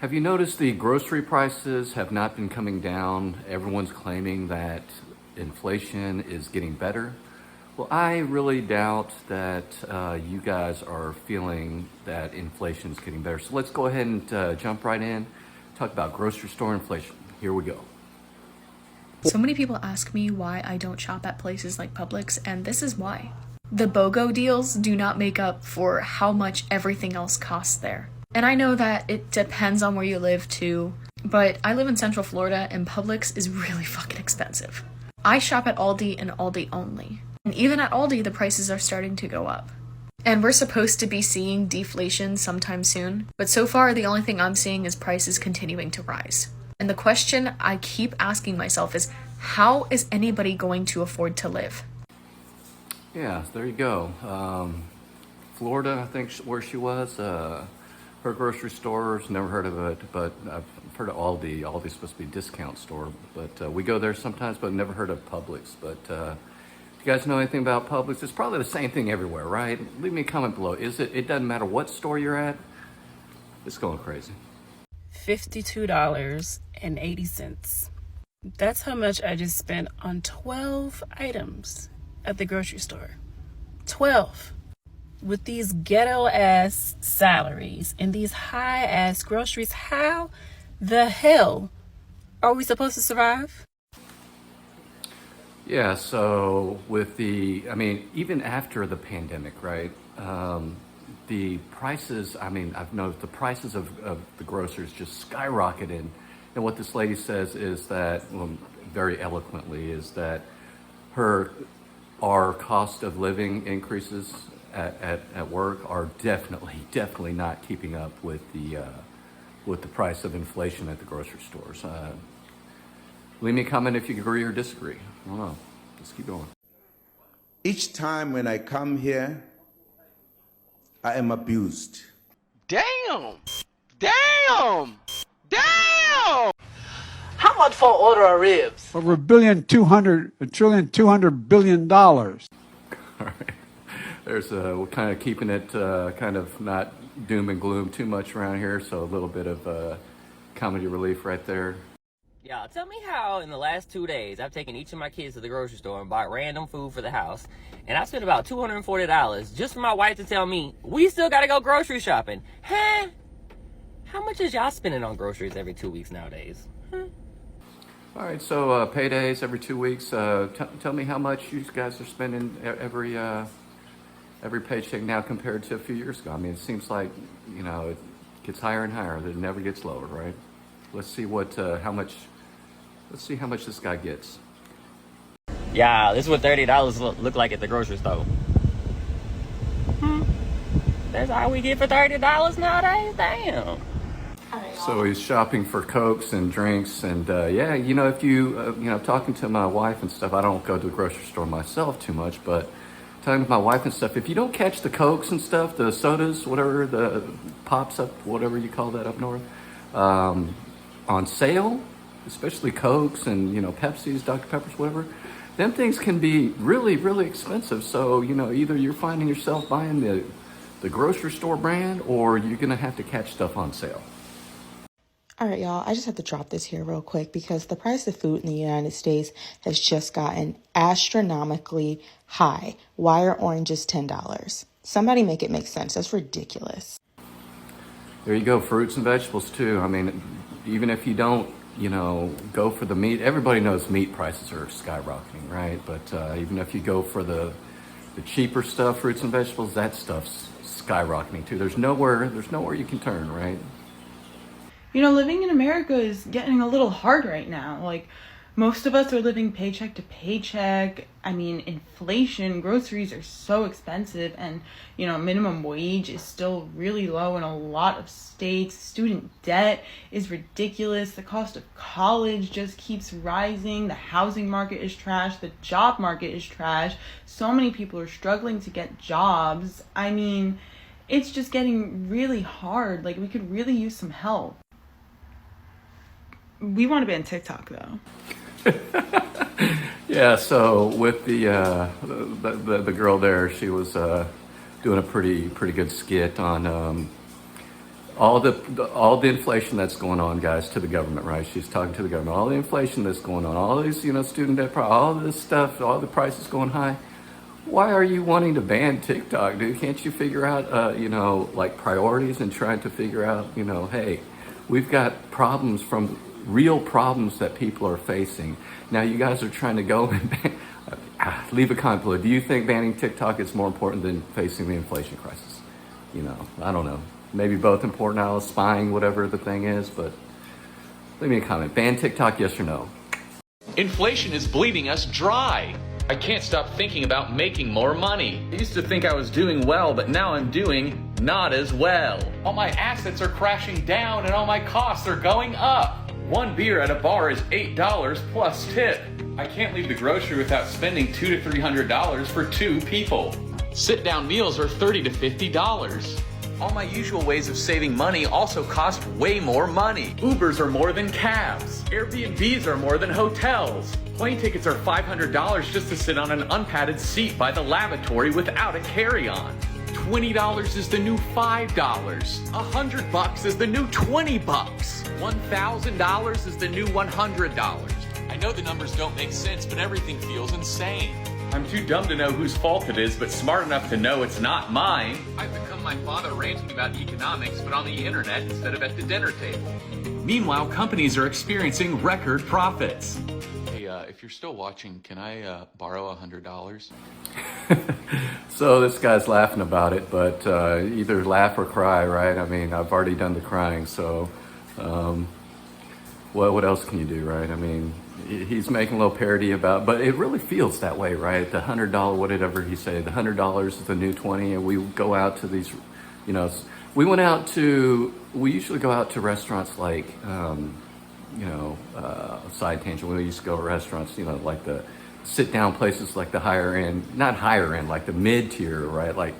Have you noticed the grocery prices have not been coming down? Everyone's claiming that inflation is getting better. Well, I really doubt that you guys are feeling that inflation is getting better. So let's go ahead and jump right in, talk about grocery store inflation. Here we go. So many people ask me why I don't shop at places like Publix, and this is why. The BOGO deals do not make up for how much everything else costs there. And I know that it depends on where you live too, but I live in Central Florida and Publix is really fucking expensive. I shop at Aldi and Aldi only. And even at Aldi, the prices are starting to go up. And we're supposed to be seeing deflation sometime soon, but so far the only thing I'm seeing is prices continuing to rise. And the question I keep asking myself is, how is anybody going to afford to live? Yeah, there you go. Florida, I think where she was, her grocery stores, never heard of it, but I've heard of Aldi. Aldi's supposed to be a discount store, but we go there sometimes, but never heard of Publix. But if you guys know anything about Publix, it's probably the same thing everywhere, right? Leave me a comment below. It doesn't matter what store you're at, it's going crazy. $52.80. That's how much I just spent on 12 items at the grocery store. 12. With these ghetto ass salaries and these high ass groceries, how the hell are we supposed to survive? Yeah, so with even after the pandemic, right? The prices, I've noticed the prices of the groceries just skyrocketed. And what this lady says is that, well, very eloquently, is that our cost of living increases at work are definitely not keeping up with the price of inflation at the grocery stores. Leave me a comment if you agree or disagree. I don't know. Let's keep going. Each time when I come here, I am abused. Damn! Damn! Damn! How much for an order of ribs? Over $1,200,000,000,000. All right. We're kind of keeping it kind of not doom and gloom too much around here, so a little bit of comedy relief right there. Y'all, tell me how in the last 2 days I've taken each of my kids to the grocery store and bought random food for the house, and I spent about $240 just for my wife to tell me, we still gotta go grocery shopping. Huh? How much is y'all spending on groceries every 2 weeks nowadays? Huh? All right, so paydays every 2 weeks. Tell me how much you guys are spending every paycheck now compared to a few years ago. It seems like, it gets higher and higher. It never gets lower, right? Let's see how much this guy gets. Yeah, this is what $30 look like at the grocery store. That's all we get for $30 nowadays? Damn. So he's shopping for Cokes and drinks, and if you, talking to my wife and stuff, I don't go to the grocery store myself too much, but talking to my wife and stuff, if you don't catch the Cokes and stuff, the sodas, whatever, the pops up, whatever you call that up north, on sale, especially Cokes and, Pepsis, Dr. Peppers, whatever, them things can be really, really expensive. So, either you're finding yourself buying the grocery store brand, or you're going to have to catch stuff on sale. All right, y'all, I just have to drop this here real quick because the price of food in the United States has just gotten astronomically high. Why are oranges $10? Somebody make it make sense. That's ridiculous. There you go. Fruits and vegetables, too. Even if you don't, go for the meat, everybody knows meat prices are skyrocketing, right? But even if you go for the cheaper stuff, fruits and vegetables, that stuff's skyrocketing, too. There's nowhere you can turn, right? Living in America is getting a little hard right now. Like, most of us are living paycheck to paycheck. Inflation, groceries are so expensive, and, minimum wage is still really low in a lot of states. Student debt is ridiculous. The cost of college just keeps rising. The housing market is trash. The job market is trash. So many people are struggling to get jobs. It's just getting really hard. Like, we could really use some help. We want to be on TikTok, though. Yeah, so with the girl there, she was doing a pretty good skit on all the inflation that's going on, guys, to the government, right? She's talking to the government. All the inflation that's going on, all these, student debt, all this stuff, all the prices going high. Why are you wanting to ban TikTok, dude? Can't you figure out, like priorities and trying to figure out, hey, we've got problems from real problems that people are facing. Now you guys are trying to go and leave a comment below. Do you think banning TikTok is more important than facing the inflation crisis? I don't know. Maybe both important. I was spying, whatever the thing is, but leave me a comment. Ban TikTok, yes or no? Inflation is bleeding us dry. I can't stop thinking about making more money. I used to think I was doing well, but now I'm doing not as well. All my assets are crashing down and all my costs are going up. One beer at a bar is $8 plus tip. I can't leave the grocery without spending $200 to $300 for 2 people. Sit-down meals are $30 to $50. All my usual ways of saving money also cost way more money. Ubers are more than cabs. Airbnbs are more than hotels. Plane tickets are $500 just to sit on an unpadded seat by the lavatory without a carry-on. $20 is the new $5. $100 is the new $20. $1,000 is the new $100. I know the numbers don't make sense, but everything feels insane. I'm too dumb to know whose fault it is, but smart enough to know it's not mine. I've become my father ranting about economics, but on the internet instead of at the dinner table. Meanwhile, companies are experiencing record profits. Hey, if you're still watching, can I borrow $100? So this guy's laughing about it, but either laugh or cry, right? I mean, I've already done the crying, so what else can you do, right? I mean, he's making a little parody about, but it really feels that way, right? The $100, whatever he said, the $100 is the new 20, and we go out to these, we usually go out to restaurants like, side tangent, we used to go to restaurants, like the sit down places like the higher end, not higher end, like the mid tier, right? Like,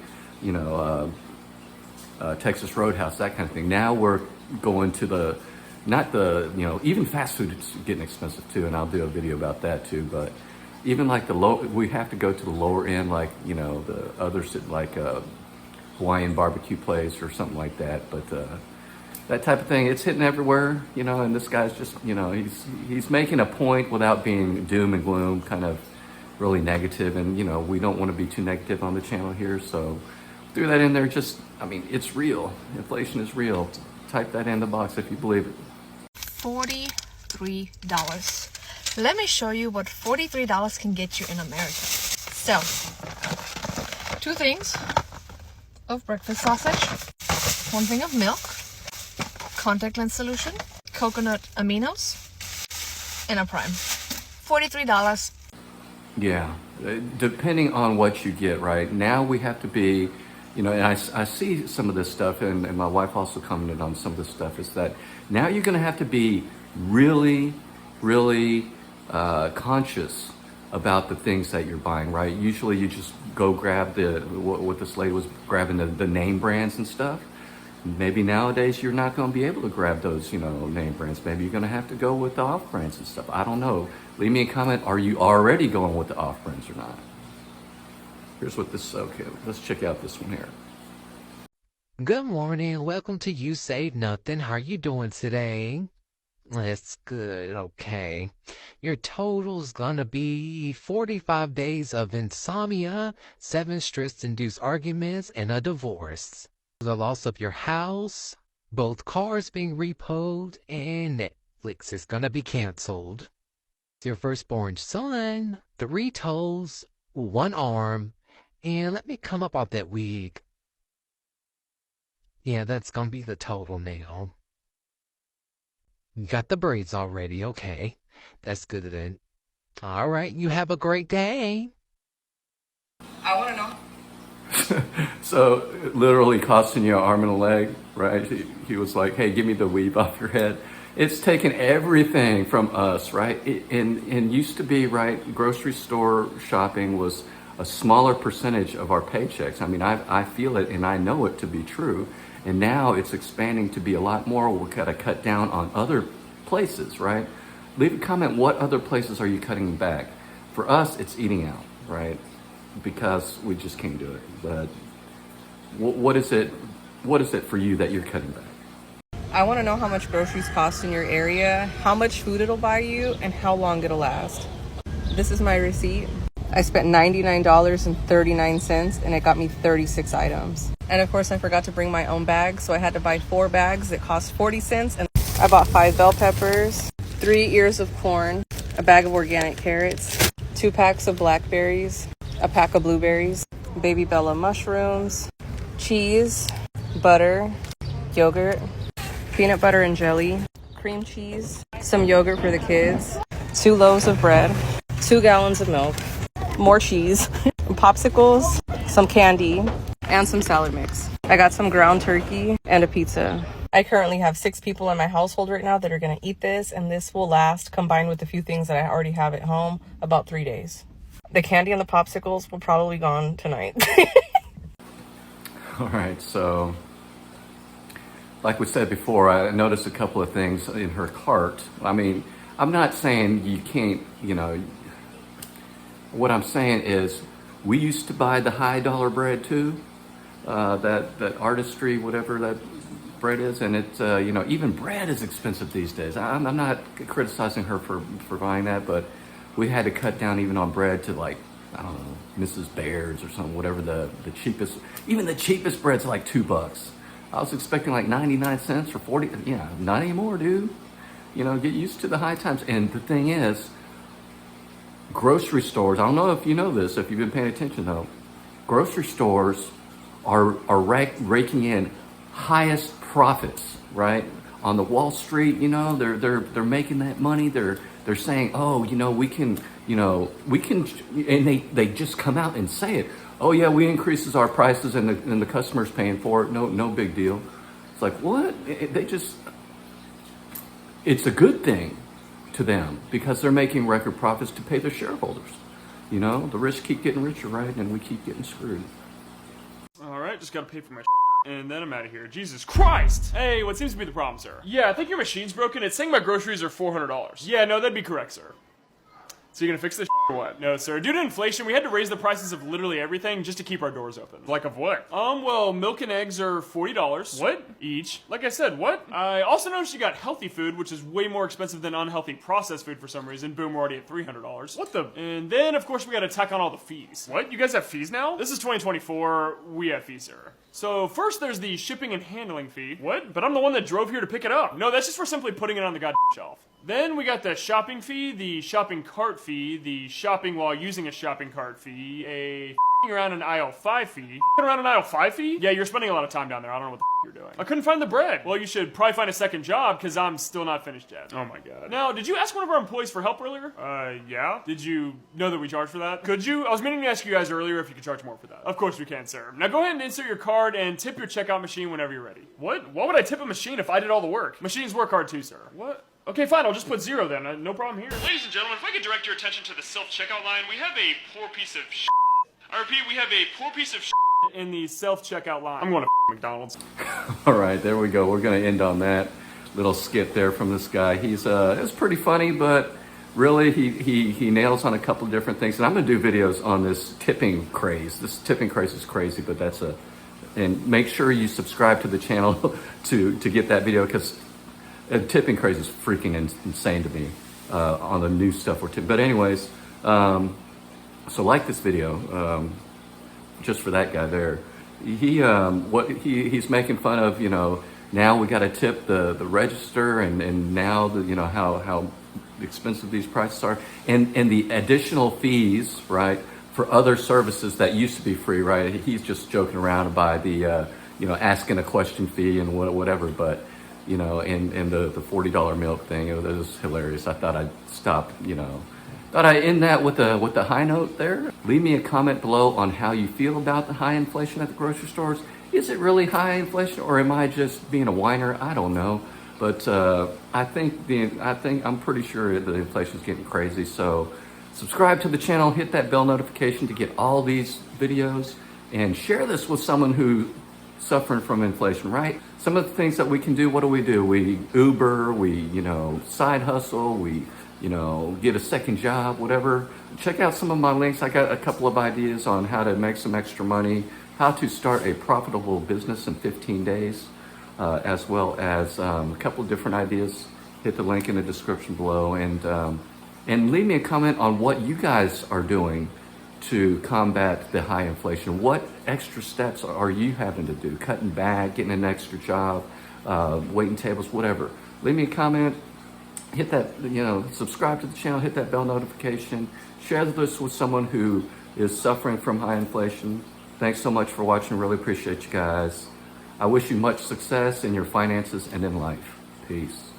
Texas Roadhouse, that kind of thing. Now we're going to even fast food is getting expensive too, and I'll do a video about that too, but even like we have to go to the lower end, like, the others like a Hawaiian barbecue place or something like that, but that type of thing, it's hitting everywhere, and this guy's just, he's making a point without being doom and gloom, kind of really negative, and, we don't want to be too negative on the channel here, so threw that in there. Just, it's real. Inflation is real. Type that in the box if you believe it. $43. Let me show you what $43 can get you in America. So, 2 things of breakfast sausage, 1 thing of milk, contact lens solution, coconut aminos, and a prime. $43. Yeah, depending on what you get, right? Now we have to be, and I see some of this stuff, and my wife also commented on some of this stuff, is that now you're going to have to be really, really conscious about the things that you're buying, right? Usually you just go grab what this lady was grabbing, the name brands and stuff. Maybe nowadays you're not going to be able to grab those, name brands. Maybe you're going to have to go with the off brands and stuff. I don't know. Leave me a comment. Are you already going with the off brands or not? Here's what this, okay, let's check out this one here. Good morning. Welcome to You Save Nothing. How are you doing today? That's good. Okay. Your total's gonna be 45 days of insomnia, 7 stress-induced arguments, and a divorce. The loss of your house, both cars being repoed, and Netflix is gonna be canceled. Your firstborn son, 3 toes, 1 arm, and let me come up off that wig. Yeah, that's gonna be the total now. You got the braids already, okay. That's good then. Alright, you have a great day. I want to know. So, literally costing you an arm and a leg, right? He was like, hey, give me the weave off your head. It's taken everything from us, right? And used to be, right, grocery store shopping was a smaller percentage of our paychecks. I feel it and I know it to be true. And now it's expanding to be a lot more. We've got to cut down on other places, right? Leave a comment, what other places are you cutting back? For us, it's eating out, right? Because we just can't do it. But what is it for you that you're cutting back? I want to know how much groceries cost in your area, how much food it'll buy you, and how long it'll last. This is my receipt. I spent $99.39 and it got me 36 items. And of course I forgot to bring my own bag, so I had to buy 4 bags. It cost 40 cents and I bought 5 bell peppers, 3 ears of corn, a bag of organic carrots, 2 packs of blackberries, a pack of blueberries, baby Bella mushrooms, cheese, butter, yogurt, peanut butter and jelly, cream cheese, some yogurt for the kids, 2 loaves of bread, 2 gallons of milk, more cheese, popsicles, some candy, and some salad mix. I got some ground turkey and a pizza. I currently have 6 people in my household right now that are gonna eat this, and this will last, combined with a few things that I already have at home, about 3 days. The candy and the popsicles will probably be gone tonight. All right, so like we said before, I noticed a couple of things in her cart. I mean, I'm not saying you can't, what I'm saying is we used to buy the high dollar bread too, that artistry, whatever that bread is, and it's, even bread is expensive these days. I'm not criticizing her for buying that, but we had to cut down even on bread to like, I don't know, Mrs. Baird's or something, whatever the cheapest, even the cheapest bread's like $2. I was expecting like 99 cents or 40, not anymore, dude. Get used to the high times. And the thing is, grocery stores, I don't know if you know this, if you've been paying attention though, grocery stores are raking in highest profits, right? On the Wall Street, they're making that money. They're saying, oh, we can, and they just come out and say it. Oh yeah, we increases our prices and the customer's paying for it. No big deal. It's like, what? It's a good thing to them because they're making record profits to pay their shareholders. The rich keep getting richer, right? And we keep getting screwed. All right, just gotta pay for my and then I'm out of here. Jesus Christ! Hey, what seems to be the problem, sir? Yeah, I think your machine's broken. It's saying my groceries are $400. Yeah, no, that'd be correct, sir. So you're gonna fix this or what? No, sir. Due to inflation, we had to raise the prices of literally everything just to keep our doors open. Like of what? Well, milk and eggs are $40. What? Each. Like I said, what? I also noticed you got healthy food, which is way more expensive than unhealthy processed food for some reason. Boom, we're already at $300. What the? And then, of course, we gotta tack on all the fees. What? You guys have fees now? This is 2024. We have fees, sir. So first there's the shipping and handling fee. What? But I'm the one that drove here to pick it up. No, that's just for simply putting it on the goddamn shelf. Then we got the shopping fee, the shopping cart fee, the shopping while using a shopping cart fee, a around an aisle 5 fee. Around an aisle 5 fee? Yeah, you're spending a lot of time down there. I don't know what you're doing. I couldn't find the bread. Well, you should probably find a second job because I'm still not finished yet. Oh my god. Now, did you ask one of our employees for help earlier? Yeah. Did you know that we charge for that? Could you? I was meaning to ask you guys earlier if you could charge more for that. Of course we can, sir. Now go ahead and insert your card and tip your checkout machine whenever you're ready. What? Why would I tip a machine if I did all the work? Machines work hard too, sir. What? Okay, fine, I'll just put 0 then. No problem here. Ladies and gentlemen, if I could direct your attention to the self-checkout line, we have a poor piece of shit. I repeat, we have a poor piece of shit in the self-checkout line. I'm going to McDonald's. All right, there we go. We're going to end on that little skit there from this guy. It's pretty funny, but really he nails on a couple of different things. And I'm going to do videos on this tipping craze. This tipping craze is crazy, but and make sure you subscribe to the channel to get that video because tipping craze is freaking insane to me on the new stuff we're tipping. But anyways, so like this video, just for that guy there. He's making fun of, now we got to tip the register and now how expensive these prices are and the additional fees, right, for other services that used to be free, right? He's just joking around by the asking a question fee and whatever, but and the $40 milk thing, it was hilarious. I thought I'd stop, thought I'd end that with a high note there. Leave me a comment below on how you feel about the high inflation at the grocery stores. Is it really high inflation or am I just being a whiner? I don't know. But I'm pretty sure the inflation is getting crazy. So subscribe to the channel, hit that bell notification to get all these videos and share this with someone who's suffering from inflation, right? Some of the things that we can do, what do? We Uber, we, side hustle, we, get a second job, whatever. Check out some of my links. I got a couple of ideas on how to make some extra money, how to start a profitable business in 15 days. as well as a couple of different ideas. Hit the link in the description below, and leave me a comment on what you guys are doing to combat the high inflation. What extra steps are you having to do? Cutting back, getting an extra job, waiting tables, whatever. Leave me a comment. Hit that, subscribe to the channel, hit that bell notification. Share this with someone who is suffering from high inflation. Thanks so much for watching. Really appreciate you guys. I wish you much success in your finances and in life. Peace.